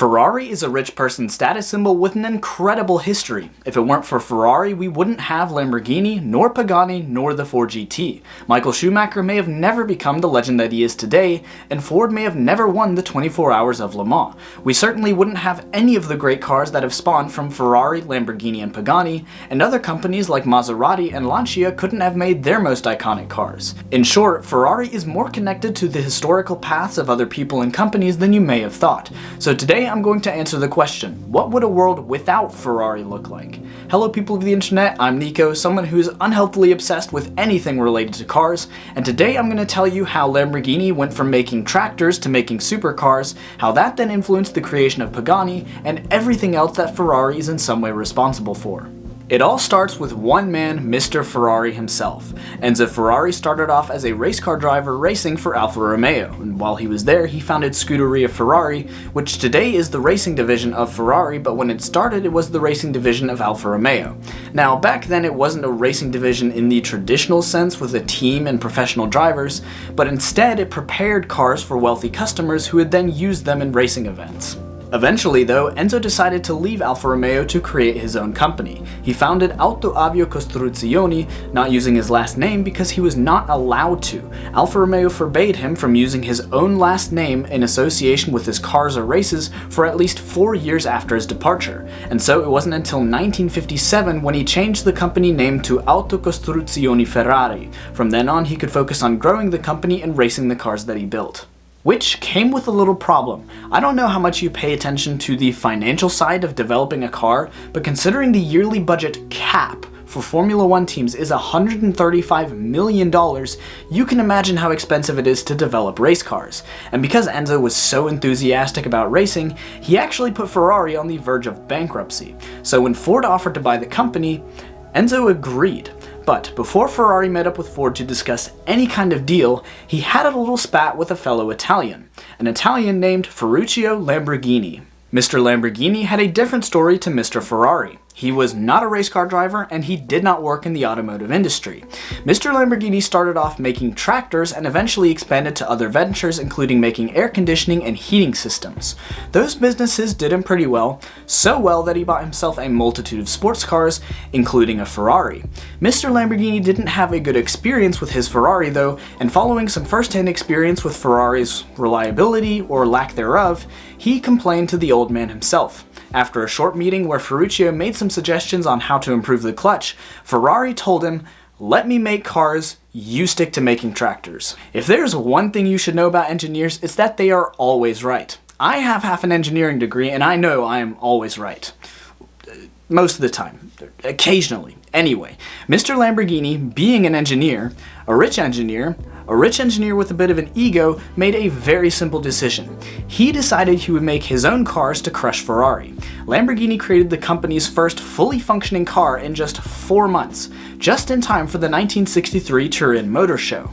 Ferrari is a rich person's status symbol with an incredible history. If it weren't for Ferrari, we wouldn't have Lamborghini, nor Pagani, nor the Ford GT. Michael Schumacher may have never become the legend that he is today, and Ford may have never won the 24 Hours of Le Mans. We certainly wouldn't have any of the great cars that have spawned from Ferrari, Lamborghini, and Pagani, and other companies like Maserati and Lancia couldn't have made their most iconic cars. In short, Ferrari is more connected to the historical paths of other people and companies than you may have thought. So today I'm going to answer the question, what would a world without Ferrari look like? Hello people of the internet, I'm Nico, someone who is unhealthily obsessed with anything related to cars, and today I'm going to tell you how Lamborghini went from making tractors to making supercars, how that then influenced the creation of Pagani, and everything else that Ferrari is in some way responsible for. It all starts with one man, Mr. Ferrari himself. Enzo Ferrari started off as a race car driver racing for Alfa Romeo, and while he was there he founded Scuderia Ferrari, which today is the racing division of Ferrari, but when it started it was the racing division of Alfa Romeo. Now back then it wasn't a racing division in the traditional sense with a team and professional drivers, but instead it prepared cars for wealthy customers who would then use them in racing events. Eventually though, Enzo decided to leave Alfa Romeo to create his own company. He founded Automotive Costruzioni, not using his last name because he was not allowed to. Alfa Romeo forbade him from using his own last name in association with his cars or races for at least 4 years after his departure. And so it wasn't until 1957 when he changed the company name to Auto Costruzioni Ferrari. From then on he could focus on growing the company and racing the cars that he built. Which came with a little problem. I don't know how much you pay attention to the financial side of developing a car, but considering the yearly budget cap for Formula 1 teams is $135 million, you can imagine how expensive it is to develop race cars. And because Enzo was so enthusiastic about racing, he actually put Ferrari on the verge of bankruptcy. So when Ford offered to buy the company, Enzo agreed. But before Ferrari met up with Ford to discuss any kind of deal, he had a little spat with a fellow Italian, an Italian named Ferruccio Lamborghini. Mr. Lamborghini had a different story to Mr. Ferrari. He was not a race car driver and he did not work in the automotive industry. Mr. Lamborghini started off making tractors and eventually expanded to other ventures, including making air conditioning and heating systems. Those businesses did him pretty well, so well that he bought himself a multitude of sports cars, including a Ferrari. Mr. Lamborghini didn't have a good experience with his Ferrari though, and following some first-hand experience with Ferrari's reliability or lack thereof, he complained to the old man himself. After a short meeting where Ferruccio made some suggestions on how to improve the clutch, Ferrari told him, "Let me make cars, you stick to making tractors." If there's one thing you should know about engineers, it's that they are always right. I have half an engineering degree and I know I am always right. Most of the time. Occasionally. Anyway, Mr. Lamborghini, being an engineer, a rich engineer with a bit of an ego, made a very simple decision. He decided he would make his own cars to crush Ferrari. Lamborghini created the company's first fully functioning car in just 4 months, just in time for the 1963 Turin Motor Show.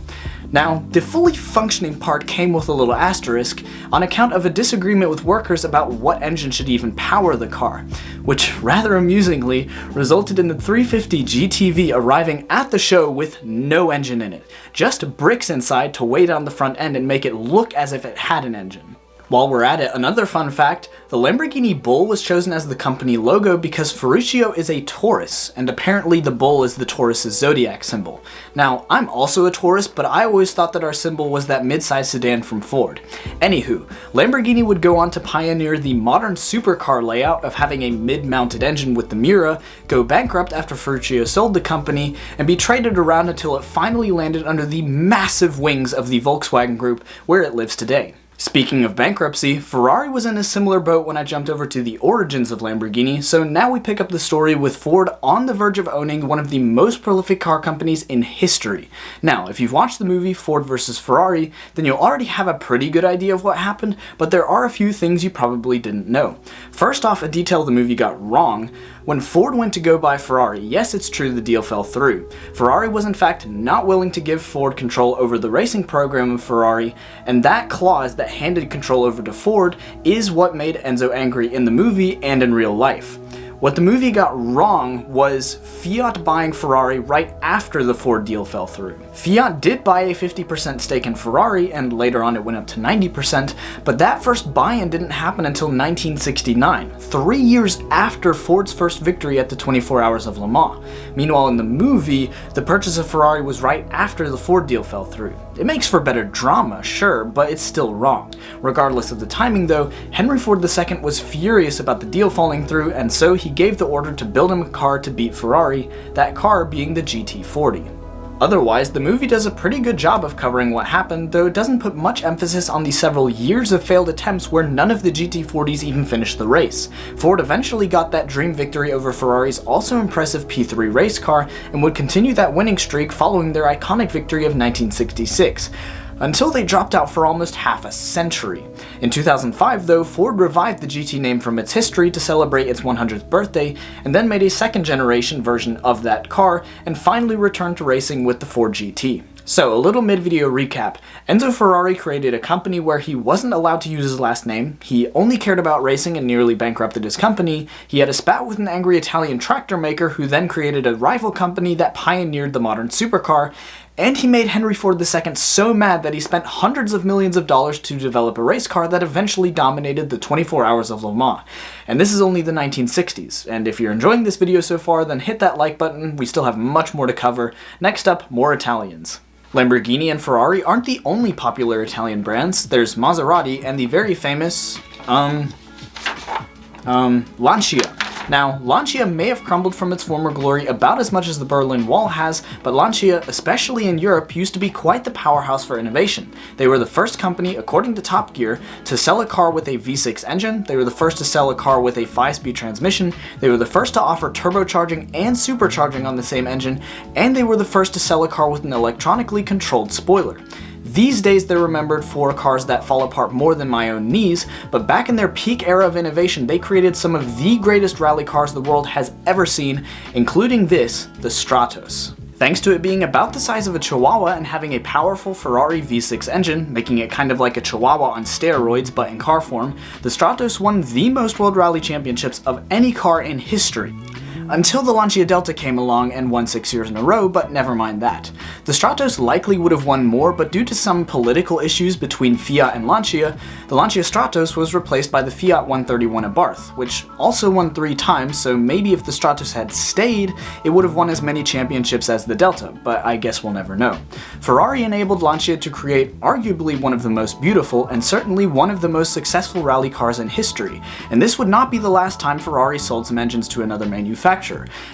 Now, the fully functioning part came with a little asterisk on account of a disagreement with workers about what engine should even power the car, which rather amusingly resulted in the 350 GTV arriving at the show with no engine in it, just bricks inside to weigh down the front end and make it look as if it had an engine. While we're at it, another fun fact, the Lamborghini bull was chosen as the company logo because Ferruccio is a Taurus, and apparently the bull is the Taurus's zodiac symbol. Now, I'm also a Taurus, but I always thought that our symbol was that mid-size sedan from Ford. Anywho, Lamborghini would go on to pioneer the modern supercar layout of having a mid-mounted engine with the Miura, go bankrupt after Ferruccio sold the company, and be traded around until it finally landed under the massive wings of the Volkswagen Group, where it lives today. Speaking of bankruptcy, Ferrari was in a similar boat when I jumped over to the origins of Lamborghini, so now we pick up the story with Ford on the verge of owning one of the most prolific car companies in history. Now, if you've watched the movie Ford vs. Ferrari, then you'll already have a pretty good idea of what happened, but there are a few things you probably didn't know. First off, a detail the movie got wrong. When Ford went to go buy Ferrari, yes, it's true the deal fell through. Ferrari was in fact not willing to give Ford control over the racing program of Ferrari, and that clause that handed control over to Ford is what made Enzo angry in the movie and in real life. What the movie got wrong was Fiat buying Ferrari right after the Ford deal fell through. Fiat did buy a 50% stake in Ferrari, and later on it went up to 90%, but that first buy-in didn't happen until 1969, 3 years after Ford's first victory at the 24 Hours of Le Mans. Meanwhile, in the movie, the purchase of Ferrari was right after the Ford deal fell through. It makes for better drama, sure, but it's still wrong. Regardless of the timing though, Henry Ford II was furious about the deal falling through, and so he gave the order to build him a car to beat Ferrari, that car being the GT40. Otherwise, the movie does a pretty good job of covering what happened, though it doesn't put much emphasis on the several years of failed attempts where none of the GT40s even finished the race. Ford eventually got that dream victory over Ferrari's also impressive P3 race car, and would continue that winning streak following their iconic victory of 1966. Until they dropped out for almost half a century. In 2005 though, Ford revived the GT name from its history to celebrate its 100th birthday, and then made a second generation version of that car, and finally returned to racing with the Ford GT. So, a little mid-video recap. Enzo Ferrari created a company where he wasn't allowed to use his last name, he only cared about racing and nearly bankrupted his company, he had a spat with an angry Italian tractor maker who then created a rival company that pioneered the modern supercar, and he made Henry Ford II so mad that he spent hundreds of millions of dollars to develop a race car that eventually dominated the 24 Hours of Le Mans. And this is only the 1960s, and if you're enjoying this video so far, then hit that like button, we still have much more to cover. Next up, more Italians. Lamborghini and Ferrari aren't the only popular Italian brands. There's Maserati and the very famous, Lancia. Now, Lancia may have crumbled from its former glory about as much as the Berlin Wall has, but Lancia, especially in Europe, used to be quite the powerhouse for innovation. They were the first company, according to Top Gear, to sell a car with a V6 engine, they were the first to sell a car with a 5-speed transmission, they were the first to offer turbocharging and supercharging on the same engine, and they were the first to sell a car with an electronically controlled spoiler. These days they're remembered for cars that fall apart more than my own knees, but back in their peak era of innovation, they created some of the greatest rally cars the world has ever seen, including this, the Stratos. Thanks to it being about the size of a Chihuahua and having a powerful Ferrari V6 engine, making it kind of like a Chihuahua on steroids but in car form, the Stratos won the most World Rally Championships of any car in history. Until the Lancia Delta came along and won 6 years in a row, but never mind that. The Stratos likely would have won more, but due to some political issues between Fiat and Lancia, the Lancia Stratos was replaced by the Fiat 131 Abarth, which also won 3 times, so maybe if the Stratos had stayed, it would have won as many championships as the Delta, but I guess we'll never know. Ferrari enabled Lancia to create arguably one of the most beautiful, and certainly one of the most successful rally cars in history, and this would not be the last time Ferrari sold some engines to another manufacturer.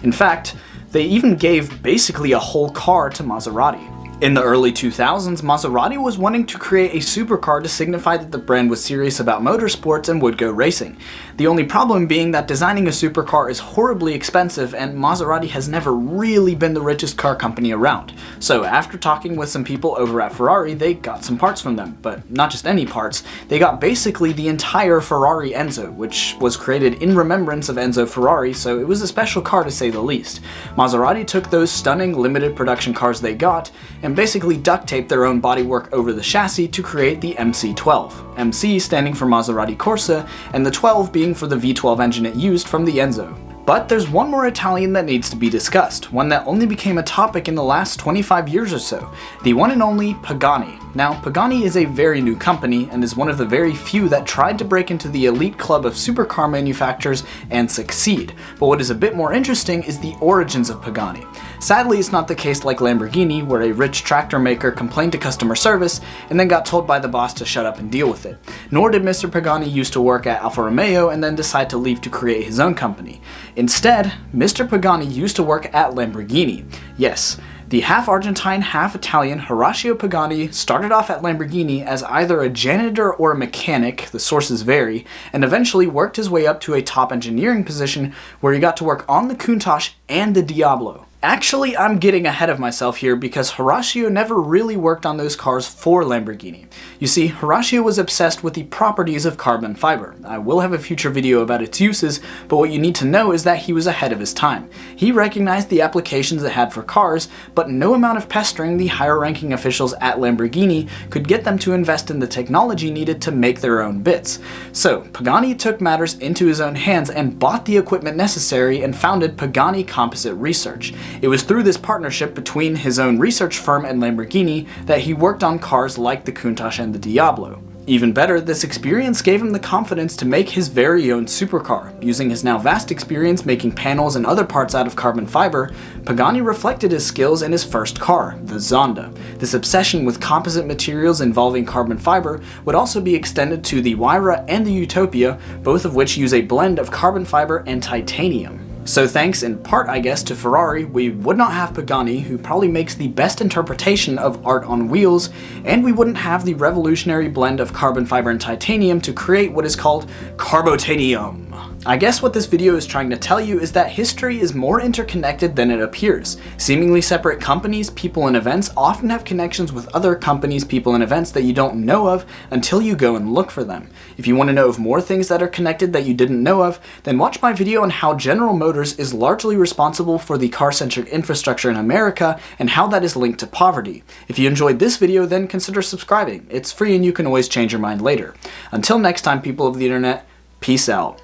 In fact, they even gave basically a whole car to Maserati. In the early 2000s, Maserati was wanting to create a supercar to signify that the brand was serious about motorsports and would go racing. The only problem being that designing a supercar is horribly expensive, and Maserati has never really been the richest car company around. So after talking with some people over at Ferrari, they got some parts from them, but not just any parts. They got basically the entire Ferrari Enzo, which was created in remembrance of Enzo Ferrari, so it was a special car to say the least. Maserati took those stunning limited production cars they got and basically duct taped their own bodywork over the chassis to create the MC12. MC standing for Maserati Corsa, and the 12 being for the V12 engine it used from the Enzo. But there's one more Italian that needs to be discussed, one that only became a topic in the last 25 years or so, the one and only Pagani. Now, Pagani is a very new company and is one of the very few that tried to break into the elite club of supercar manufacturers and succeed. But what is a bit more interesting is the origins of Pagani. Sadly, it's not the case like Lamborghini, where a rich tractor maker complained to customer service and then got told by the boss to shut up and deal with it. Nor did Mr. Pagani used to work at Alfa Romeo and then decide to leave to create his own company. Instead, Mr. Pagani used to work at Lamborghini. Yes, the half Argentine, half Italian Horacio Pagani started off at Lamborghini as either a janitor or a mechanic, the sources vary, and eventually worked his way up to a top engineering position where he got to work on the Countach and the Diablo. Actually, I'm getting ahead of myself here because Horacio never really worked on those cars for Lamborghini. You see, Horacio was obsessed with the properties of carbon fiber. I will have a future video about its uses, but what you need to know is that he was ahead of his time. He recognized the applications it had for cars, but no amount of pestering the higher-ranking officials at Lamborghini could get them to invest in the technology needed to make their own bits. So, Pagani took matters into his own hands and bought the equipment necessary and founded Pagani Composite Research. It was through this partnership between his own research firm and Lamborghini that he worked on cars like the Countach and the Diablo. Even better, this experience gave him the confidence to make his very own supercar. Using his now vast experience making panels and other parts out of carbon fiber, Pagani reflected his skills in his first car, the Zonda. This obsession with composite materials involving carbon fiber would also be extended to the Huayra and the Utopia, both of which use a blend of carbon fiber and titanium. So thanks in part, I guess, to Ferrari, we would not have Pagani, who probably makes the best interpretation of art on wheels, and we wouldn't have the revolutionary blend of carbon fiber and titanium to create what is called carbotanium. I guess what this video is trying to tell you is that history is more interconnected than it appears. Seemingly separate companies, people, and events often have connections with other companies, people, and events that you don't know of until you go and look for them. If you want to know of more things that are connected that you didn't know of, then watch my video on how General Motors is largely responsible for the car-centric infrastructure in America and how that is linked to poverty. If you enjoyed this video, then consider subscribing. It's free and you can always change your mind later. Until next time, people of the internet, peace out.